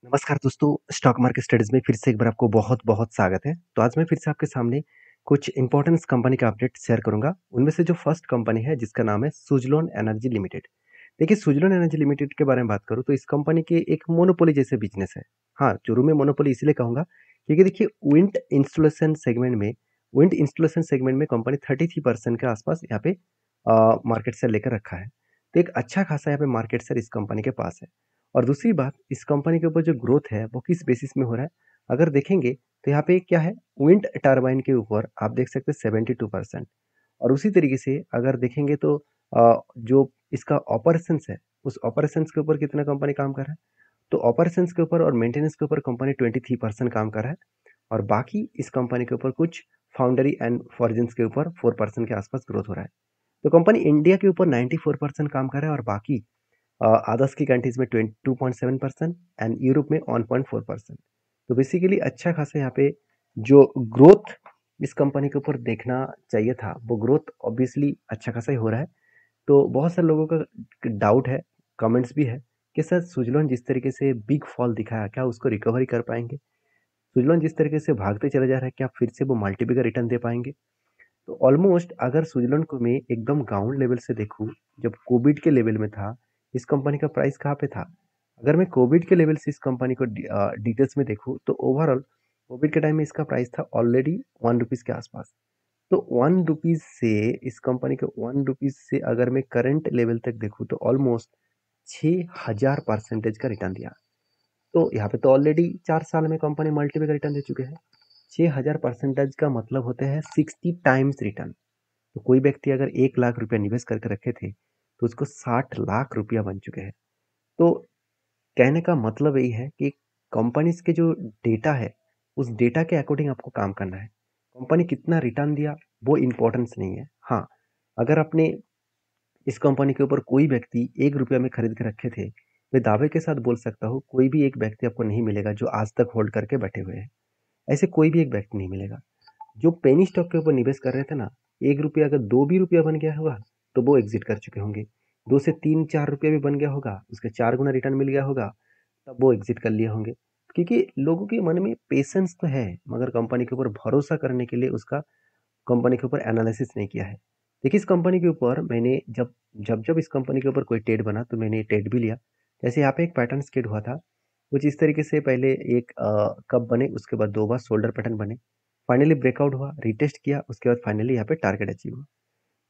नमस्कार दोस्तों, stock market studies में फिर से एक बार आपको बहुत-बहुत स्वागत है। तो आज मैं फिर से आपके सामने कुछ इम्पोर्टेंस कंपनी का अपडेट शेयर करूँगा। उनमें से जो फर्स्ट कंपनी है जिसका नाम है सुज़लोन एनर्जी लिमिटेड। देखिए सुज़लोन एनर्जी लिमिटेड के बारे में बात करूँ तो इस कंपनी की एक मोनोपोली जैसे बिज़नेस है। हाँ, शुरू में मोनोपोली इसलिए कहूँगा क्योंकि देखिए विंड इंस्टॉलेशन सेगमेंट में कंपनी 33% के आसपास यहाँ पे मार्केट शेयर लेकर रखा है। तो एक अच्छा खासा यहाँ पे मार्केट शेयर इस कंपनी के पास है। और दूसरी बात इस कंपनी के ऊपर जो ग्रोथ है वो किस बेसिस में हो रहा है अगर देखेंगे तो यहाँ पे क्या है विंड टरबाइन के ऊपर आप देख सकते हैं 72%। और उसी तरीके से अगर देखेंगे तो जो इसका ऑपरेशंस है उस ऑपरेशंस के ऊपर कितना कंपनी काम कर रहा है तो ऑपरेशंस के ऊपर और मेंटेनेंस के ऊपर कंपनी 23% काम कर रहा है। और बाकी इस कंपनी के ऊपर कुछ फाउंडरी एंड फॉर्जिन्स के ऊपर 4% के आसपास ग्रोथ हो रहा है। तो कंपनी इंडिया के ऊपर 94% काम कर रहा है और बाकी अदर्स की कंट्रीज में 22.7% एंड यूरोप में 1.4%। तो बेसिकली अच्छा खासा यहाँ पे जो ग्रोथ इस कंपनी के ऊपर देखना चाहिए था वो ग्रोथ ऑब्वियसली अच्छा खासा ही हो रहा है। तो बहुत सारे लोगों का डाउट है, कमेंट्स भी है कि सर सुजलोन जिस तरीके से बिग फॉल दिखाया क्या उसको रिकवरी कर पाएंगे, सुजलोन जिस तरीके से भागते चले जा रहा है क्या फिर से वो मल्टीपल का रिटर्न दे पाएंगे। तो ऑलमोस्ट अगर स्विट्जरलैंड को मैं एकदम ग्राउंड लेवल से देखूं, जब कोविड के लेवल में था इस कंपनी का प्राइस कहाँ पे था। अगर मैं कोविड के लेवल से इस कंपनी को डिटेल्स में देखूं तो ओवरऑल कोविड के टाइम में इसका प्राइस था ऑलरेडी 1 रुपीज़ के आसपास। तो 1 रुपीज़ से इस कंपनी के 1 रुपीज़ से अगर मैं करंट लेवल तक देखूं तो ऑलमोस्ट 6000% का रिटर्न दिया। तो यहाँ पे तो ऑलरेडी 4 साल में कंपनी मल्टीपल का रिटर्न दे चुके हैं। 6000% का मतलब होते हैं 60 टाइम्स रिटर्न। तो कोई व्यक्ति अगर 1 लाख रुपया निवेश करके रखे थे तो उसको 60 लाख रुपया बन चुके हैं। तो कहने का मतलब यही है कि कंपनीज के जो डेटा है उस डेटा के अकॉर्डिंग आपको काम करना है। कंपनी कितना रिटर्न दिया वो इम्पोर्टेंस नहीं है। हाँ, अगर आपने इस कंपनी के ऊपर कोई व्यक्ति 1 रुपया में खरीद के रखे थे, मैं दावे के साथ बोल सकता हूँ कोई भी एक व्यक्ति आपको नहीं मिलेगा जो आज तक होल्ड करके बैठे हुए हैं। ऐसे कोई भी एक व्यक्ति नहीं मिलेगा। जो पेनी स्टॉक के ऊपर निवेश कर रहे थे ना, 1 रुपया अगर 2 भी रुपया बन गया होगा तो वो एग्जिट कर चुके होंगे। 2 से 3 4 रुपया भी बन गया होगा, उसके 4 गुना रिटर्न मिल गया होगा, तब वो एग्जिट कर लिए होंगे। क्योंकि लोगों के मन में पेशेंस तो है मगर कंपनी के ऊपर भरोसा करने के लिए उसका कंपनी के ऊपर एनालिसिस नहीं किया है। देखिए इस कंपनी के ऊपर मैंने जब जब जब इस कंपनी के ऊपर कोई ट्रेड बना तो मैंने ट्रेड भी लिया। जैसे यहाँ पे एक पैटर्न स्केट हुआ था कुछ इस तरीके से, पहले एक कप बने, उसके बाद 2 बार शोल्डर पैटर्न बने, फाइनली ब्रेकआउट हुआ, रिटेस्ट किया, उसके बाद फाइनली यहाँ पे टारगेट अचीव हुआ।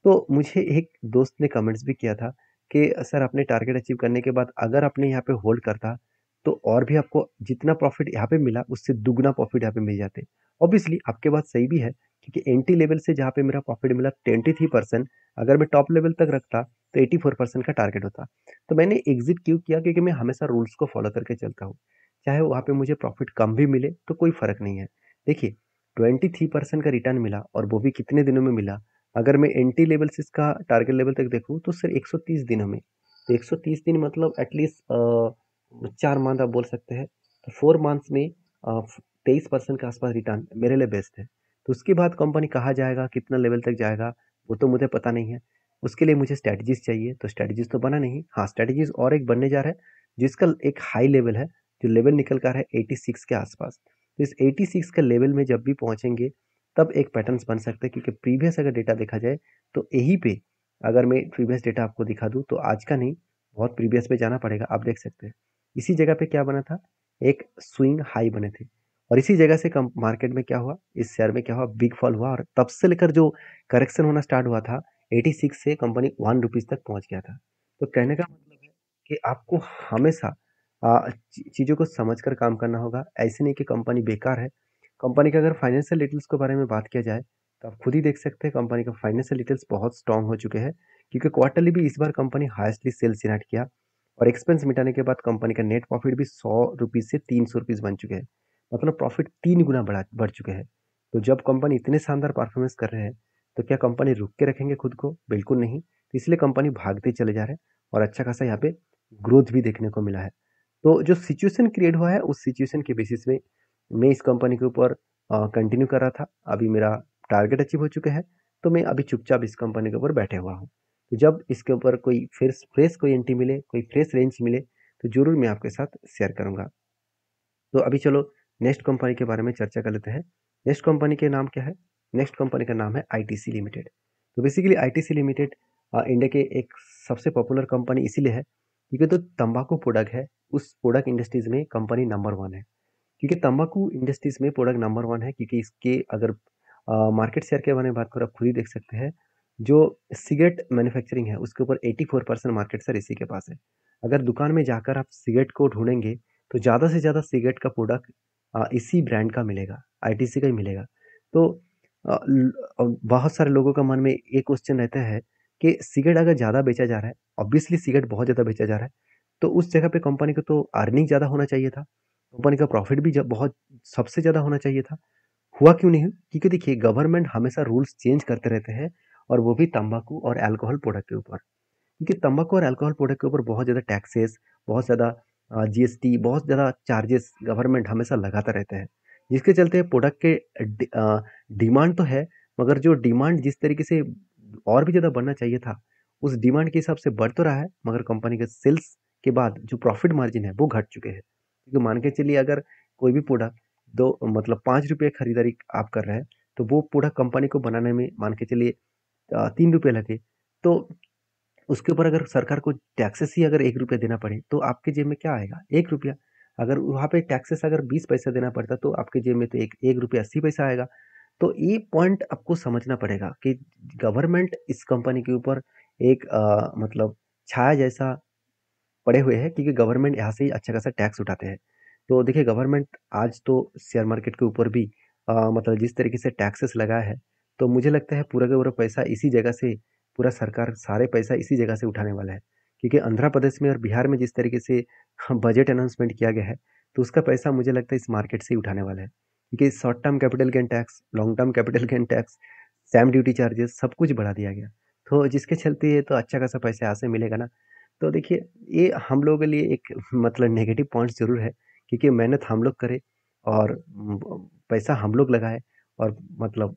तो मुझे एक दोस्त ने कमेंट्स भी किया था कि सर आपने टारगेट अचीव करने के बाद अगर आपने यहाँ पे होल्ड करता तो और भी आपको जितना प्रॉफिट यहाँ पे मिला उससे दुगना प्रॉफिट यहाँ पे मिल जाते। ऑब्वियसली आपके बात सही भी है क्योंकि एंटी लेवल से जहाँ पे मेरा प्रॉफिट मिला 23%, अगर मैं टॉप लेवल तक रखता तो 84% का टारगेट होता। तो मैंने एग्जिट क्यों किया क्योंकि मैं हमेशा रूल्स को फॉलो करके चलता हूँ। चाहे वहाँ पे मुझे प्रॉफिट कम भी मिले तो कोई फर्क नहीं है। देखिए 23% का रिटर्न मिला और वो भी कितने दिनों में मिला। अगर मैं एंटी लेवल से इसका टारगेट लेवल तक देखूँ तो सिर्फ 130 दिनों में। तो 130 दिन मतलब एटलीस्ट 4 मंथ आप बोल सकते हैं। तो 4 मंथ्स में 23% के आसपास रिटर्न मेरे लिए बेस्ट है। तो उसके बाद कंपनी कहाँ जाएगा, कितना लेवल तक जाएगा, वो तो मुझे पता नहीं है। उसके लिए मुझे स्ट्रैटेजीज चाहिए, तो स्ट्रैटेजीज तो बना नहीं। हाँ, स्ट्रैटेजीज और एक बनने जा रहा है जिसका एक हाई लेवल है, जो लेवल निकल कर है 86 के आसपास। तो इस 86 के लेवल में जब भी पहुंचेंगे तब एक पैटर्न्स बन सकते हैं क्योंकि प्रीवियस अगर डेटा देखा जाए तो यहीं पे अगर मैं प्रीवियस डेटा आपको दिखा दूं तो आज का नहीं, बहुत प्रीवियस पे जाना पड़ेगा। आप देख सकते हैं इसी जगह पे क्या बना था, एक स्विंग हाई बने थे। और इसी जगह से कम मार्केट में क्या हुआ, इस शेयर में क्या हुआ, बिग फॉल हुआ और तब से लेकर जो करेक्शन होना स्टार्ट हुआ था 86 से कंपनी 1 रुपीज तक पहुंच गया था। तो कहने का मतलब है कि आपको हमेशा चीज़ों को समझकर काम करना होगा। ऐसे नहीं कि कंपनी बेकार है। कंपनी के अगर फाइनेंशियल डिटेल्स के बारे में बात किया जाए तो आप खुद ही देख सकते हैं कंपनी का फाइनेंशियल डिटेल्स बहुत स्ट्रांग हो चुके हैं क्योंकि क्वार्टरली भी इस बार कंपनी हाईएस्टली सेल्स जनरेट किया और एक्सपेंस मिटाने के बाद कंपनी का नेट प्रॉफिट भी 100 रुपीज़ से 300 रुपीज़ बन चुके हैं। मतलब प्रॉफिट 3 गुना बढ़ चुके हैं। तो जब कंपनी इतने शानदार परफॉर्मेंस कर रहे हैं तो क्या कंपनी रुक के रखेंगे खुद को? बिल्कुल नहीं। तो इसलिए कंपनी भागते चले जा रहे हैं और अच्छा खासा यहाँ पे ग्रोथ भी देखने को मिला है। तो जो सिचुएशन क्रिएट हुआ है उस सिचुएशन के बेसिस में मैं इस कंपनी के ऊपर कंटिन्यू कर रहा था। अभी मेरा टारगेट अचीव हो चुका है तो मैं अभी चुपचाप इस कंपनी के ऊपर बैठे हुआ हूँ। तो जब इसके ऊपर कोई फ्रेश फ्रेश कोई एंट्री मिले, कोई फ्रेश रेंज मिले तो ज़रूर मैं आपके साथ शेयर करूँगा। तो अभी चलो नेक्स्ट कंपनी के बारे में चर्चा कर लेते हैं। नेक्स्ट कंपनी के नाम क्या है? नेक्स्ट कंपनी का नाम है आईटीसी लिमिटेड। तो बेसिकली आईटीसी लिमिटेड इंडिया के एक सबसे पॉपुलर कंपनी इसीलिए है क्योंकि तो तंबाकू प्रोडक्ट है, उस प्रोडक्ट इंडस्ट्रीज में कंपनी नंबर 1 है। क्योंकि तंबाकू इंडस्ट्रीज में प्रोडक्ट नंबर 1 है क्योंकि इसके अगर मार्केट शेयर के बारे में बात करो, आप खुद ही देख सकते हैं। जो सिगरेट मैन्युफैक्चरिंग है उसके ऊपर 84% मार्केट शेयर इसी के पास है। अगर दुकान में जाकर आप सिगरेट को ढूंढेंगे तो ज़्यादा से ज़्यादा सिगरेट का प्रोडक्ट इसी ब्रांड का मिलेगा, आईटीसी का ही मिलेगा। तो बहुत सारे लोगों का मन में एक क्वेश्चन रहता है कि सिगरेट अगर ज़्यादा बेचा जा रहा है, ऑब्वियसली सिगरेट बहुत ज़्यादा बेचा जा रहा है, तो उस जगह पे कंपनी को तो अर्निंग ज़्यादा होना चाहिए था, कंपनी का प्रॉफिट भी बहुत सबसे ज़्यादा होना चाहिए था। हुआ क्यों नहीं? क्योंकि देखिए गवर्नमेंट हमेशा रूल्स चेंज करते रहते हैं, और वो भी तंबाकू और अल्कोहल प्रोडक्ट के ऊपर। क्योंकि तंबाकू और अल्कोहल प्रोडक्ट के ऊपर बहुत ज़्यादा टैक्सेस, बहुत ज़्यादा जीएसटी, बहुत ज़्यादा चार्जेस गवर्नमेंट हमेशा लगाता रहता है, जिसके चलते प्रोडक्ट के डिमांड तो है, मगर जो डिमांड जिस तरीके से और भी ज़्यादा बढ़ना चाहिए था, उस डिमांड के हिसाब से बढ़ तो रहा है, मगर कंपनी के सेल्स के बाद जो प्रॉफिट मार्जिन है वो घट चुके हैं। क्योंकि मान के चलिए अगर कोई भी प्रोडक्ट दो मतलब 5 रुपये खरीदारी आप कर रहे हैं, तो वो प्रोडक्ट कंपनी को बनाने में मान के चलिए 3 रुपये लगे, तो उसके ऊपर अगर सरकार को टैक्सेस ही अगर 1 रुपया देना पड़े तो आपके जेब में क्या आएगा? 1 रुपया। अगर वहाँ पे टैक्सेस अगर 20 पैसा देना पड़ता तो आपके जेब में तो एक रुपया 80 पैसा आएगा। तो ये पॉइंट आपको समझना पड़ेगा कि गवर्नमेंट इस कंपनी के ऊपर एक मतलब छाया जैसा पड़े हुए हैं, क्योंकि गवर्नमेंट यहाँ से ही अच्छा खासा टैक्स उठाते हैं। तो देखिए गवर्नमेंट आज तो शेयर मार्केट के ऊपर भी मतलब जिस तरीके से टैक्सेस लगाया है, तो मुझे लगता है पूरा का पूरा पैसा इसी जगह से, पूरा सरकार सारे पैसा इसी जगह से उठाने वाला है। क्योंकि आंध्र प्रदेश में और बिहार में जिस तरीके से बजट अनाउंसमेंट किया गया है, तो उसका पैसा मुझे लगता है इस मार्केट से ही उठाने वाला है। क्योंकि short term capital gain tax, long term capital gain tax, stamp duty charges सब कुछ बढ़ा दिया गया। तो जिसके चलते ये तो अच्छा खासा पैसा यहाँ से मिलेगा ना। तो देखिए ये हम लोगों के लिए एक मतलब नेगेटिव पॉइंट ज़रूर है, क्योंकि मेहनत हम लोग करें और पैसा हम लोग लगाएं, और मतलब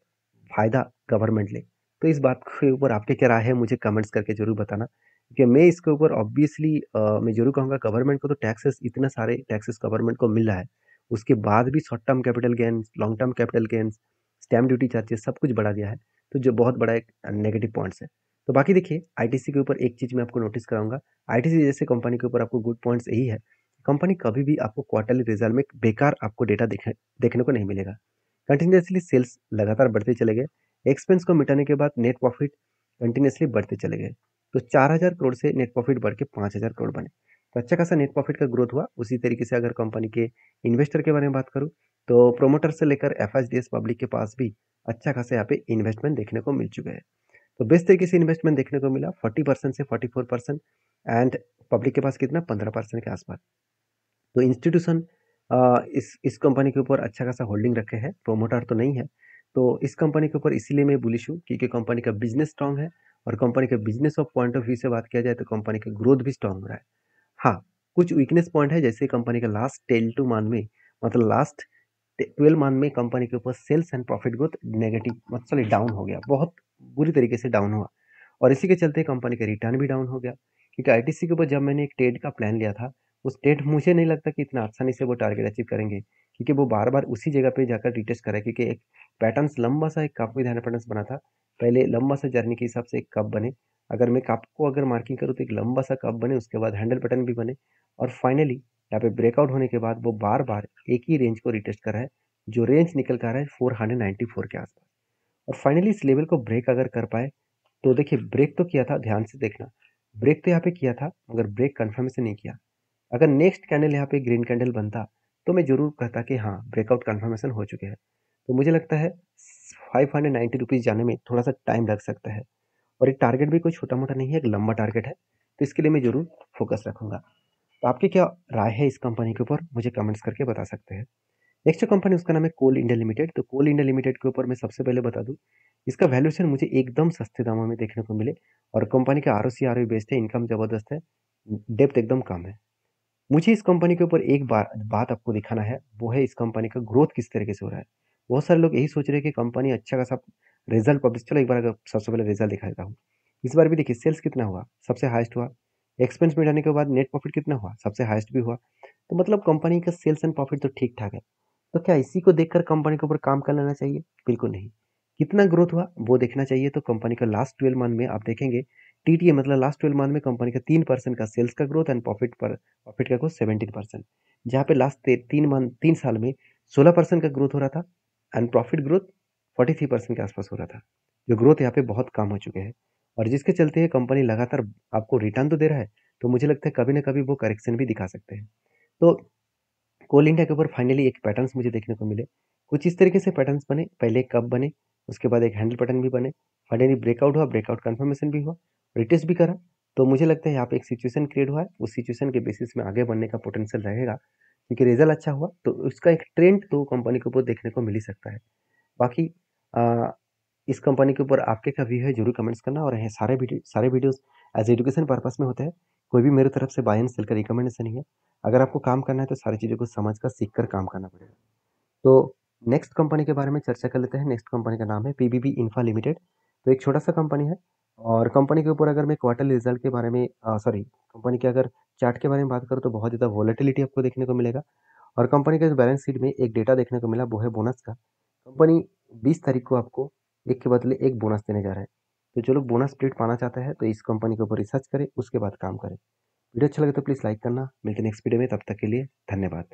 फ़ायदा गवर्नमेंट ले। तो इस बात के ऊपर आपके क्या राय है, मुझे कमेंट्स करके ज़रूर बताना, क्योंकि मैं इसके ऊपर ऑब्वियसली मैं ज़रूर कहूँगा गवर्नमेंट को तो टैक्सेस, इतने सारे टैक्सेस गवर्नमेंट को मिल रहा है, उसके बाद भी short term capital gains, long term capital gains, stamp duty charges सब कुछ बढ़ा दिया है, तो जो बहुत बड़ा एक नेगेटिव पॉइंट्स है। तो बाकी देखिए आईटीसी के ऊपर एक चीज़ मैं आपको नोटिस कराऊंगा, आईटीसी जैसे कंपनी के ऊपर आपको गुड पॉइंट्स यही है, कंपनी कभी भी आपको क्वार्टरली रिजल्ट में बेकार आपको डेटा देखने को नहीं मिलेगा। कंटिन्यूसली सेल्स लगातार बढ़ते चले गए, एक्सपेंस को मिटाने के बाद नेट प्रॉफिट कंटिन्यूसली बढ़ते चले गए। तो 4,000 करोड़ से नेट प्रॉफिट बढ़ के 5,000 करोड़ बने, तो अच्छा खासा नेट प्रॉफिट का ग्रोथ हुआ। उसी तरीके से अगर कंपनी के इन्वेस्टर के बारे में बात करूँ, तो प्रोमोटर से लेकर एफएसडीएस पब्लिक के पास भी अच्छा खासा यहाँ पे इन्वेस्टमेंट देखने को मिल चुके हैं। तो बेस्ट तरीके से इन्वेस्टमेंट देखने को मिला 40% से 44%, एंड पब्लिक के पास कितना 15% के आसपास। तो इंस्टीट्यूशन इस कंपनी के ऊपर अच्छा खासा होल्डिंग रखे हैं, प्रोमोटर तो नहीं है। तो इस कंपनी के ऊपर इसीलिए मैं बुलिश हूँ क्योंकि कंपनी का बिजनेस स्ट्रांग है, और कंपनी के business of point of view से बात किया जाए तो कंपनी का ग्रोथ भी स्ट्रांग हो रहा है। हाँ, कुछ वीकनेस पॉइंट है, जैसे कंपनी का लास्ट 10 मंथ में, मतलब लास्ट 12 मंथ में कंपनी के ऊपर sales and profit growth negative मतलब डाउन हो गया, बहुत बुरी तरीके से डाउन हुआ, और इसी के चलते कंपनी का रिटर्न भी डाउन हो गया। क्योंकि आईटीसी के ऊपर जब मैंने एक टेड का प्लान लिया था, उस टेड मुझे नहीं लगता कि इतना आसानी से वो टारगेट अचीव करेंगे, क्योंकि वो बार बार उसी जगह पे जाकर रिटेस्ट करा, क्योंकि एक पैटर्न्स लंबा सा एक कप विद हैंड पैटर्न्स बना था, पहले लंबा सा जर्नी के हिसाब से एक कप बने, अगर मैं कप को अगर मार्किंग करूँ तो एक लंबा सा कप बने, उसके बाद हैंडल पैटर्न भी बने, और फाइनली यहाँ पे ब्रेकआउट होने के बाद वो बार बार एक ही रेंज को रिटेस्ट कर रहा है, जो रेंज निकल कर आ रहा है 494 के आसपास, और फाइनली इस लेवल को ब्रेक अगर कर पाए, तो देखिए ब्रेक तो किया था, ध्यान से देखना, ब्रेक तो यहाँ पे किया था मगर ब्रेक कन्फर्मेशन नहीं किया। अगर नेक्स्ट कैंडल यहाँ पे ग्रीन कैंडल बनता तो मैं जरूर कहता कि हाँ ब्रेकआउट कन्फर्मेशन हो चुके हैं। तो मुझे लगता है 590 रुपीज़ जाने में थोड़ा सा टाइम लग सकता है, और एक टारगेट भी कोई छोटा मोटा नहीं है, एक लंबा टारगेट है, तो इसके लिए मैं जरूर फोकस रखूंगा। तो आपकी क्या राय है इस कंपनी के ऊपर, मुझे कमेंट्स करके बता सकते हैं। नेक्स्ट जो कंपनी उसका नाम है कोल इंडिया लिमिटेड। तो कोल इंडिया लिमिटेड के ऊपर मैं सबसे पहले बता दूं, इसका वैल्यूएशन मुझे एकदम सस्ते दामों में देखने को मिले, और कंपनी का आरओसी आरओई बेस्ड है, इनकम जबरदस्त है, डेप्थ एकदम कम है। मुझे इस कंपनी के ऊपर एक बात आपको दिखाना है, वो है इस कंपनी का ग्रोथ किस तरीके से हो रहा है। बहुत सारे लोग यही सोच रहे हैं कि कंपनी अच्छा खासा रिजल्ट पब्लिश, चलो एक बार अगर सबसे पहले रिजल्ट दिखा देता हूँ। इस बार भी देखिए सेल्स कितना हुआ, सबसे हाईएस्ट हुआ, एक्सपेंस मिटाने के बाद नेट प्रॉफिट कितना हुआ, सबसे हाईएस्ट भी हुआ। तो मतलब कंपनी का सेल्स एंड प्रॉफिट तो ठीक-ठाक है। तो क्या इसी को देखकर कंपनी के ऊपर काम कर लेना चाहिए? बिल्कुल नहीं। कितना ग्रोथ हुआ वो देखना चाहिए। तो कंपनी का लास्ट 12 मंथ में आप देखेंगे टीटीए मतलब लास्ट 12 मंथ में कंपनी का 3% का सेल्स का ग्रोथ एंड प्रॉफिट का ग्रोथ 17%। जहाँ पे लास्ट 3 साल में 16% का ग्रोथ हो रहा था एंड प्रॉफिट ग्रोथ 43% के आसपास हो रहा था। जो ग्रोथ यहाँ पे बहुत कम हो चुके हैं और जिसके चलते ये कंपनी लगातार आपको रिटर्न तो दे रहा है, तो मुझे लगता है कभी ना कभी वो करेक्शन भी दिखा सकते हैं। तो कोल इंडिया के ऊपर फाइनली एक पैटर्न्स मुझे देखने को मिले। कुछ इस तरीके से पैटर्न्स बने, पहले एक कप बने, उसके बाद एक हैंडल पैटर्न भी बने, फाइनली ब्रेकआउट हुआ, ब्रेकआउट कंफर्मेशन भी हुआ, रिटेस्ट भी करा। तो मुझे लगता है यहाँ पे एक सिचुएशन क्रिएट हुआ है, उस सिचुएशन के बेसिस में आगे बढ़ने का पोटेंशियल रहेगा, क्योंकि रिजल्ट अच्छा हुआ, तो उसका एक ट्रेंड तो कंपनी के ऊपर देखने को मिल ही सकता है। बाकी अ, इस कंपनी के ऊपर आपके क्या व्यू है ज़रूर कमेंट्स करना और ये सारे वीडियोस एज एजुकेशन पर्पस में होते हैं। कोई भी मेरे तरफ से बाय एंड सेल का रिकमेंडेशन नहीं है। अगर आपको काम करना है तो सारी चीज़ों को समझ कर सीख कर काम करना पड़ेगा। तो नेक्स्ट कंपनी के बारे में चर्चा कर लेते हैं। नेक्स्ट कंपनी का नाम है पीबीबी इंफ्रा लिमिटेड। तो एक छोटा सा कंपनी है और कंपनी के ऊपर अगर मैं क्वार्टरली रिजल्ट के बारे में सॉरी कंपनी के अगर चार्ट के बारे में बात करूँ तो बहुत ज़्यादा वॉलेटिलिटी आपको देखने को मिलेगा और कंपनी के बैलेंस शीट में एक डेटा देखने को मिला वो है बोनस का। कंपनी 20 तारीख को आपको एक के बदले एक बोनस देने जा रहा है। तो जो लोग बोनस स्प्लिट पाना चाहते हैं तो इस कंपनी के ऊपर रिसर्च करें, उसके बाद काम करें। वीडियो अच्छा लगे तो प्लीज़ लाइक करना। मिलते हैं नेक्स्ट वीडियो में, तब तक के लिए धन्यवाद।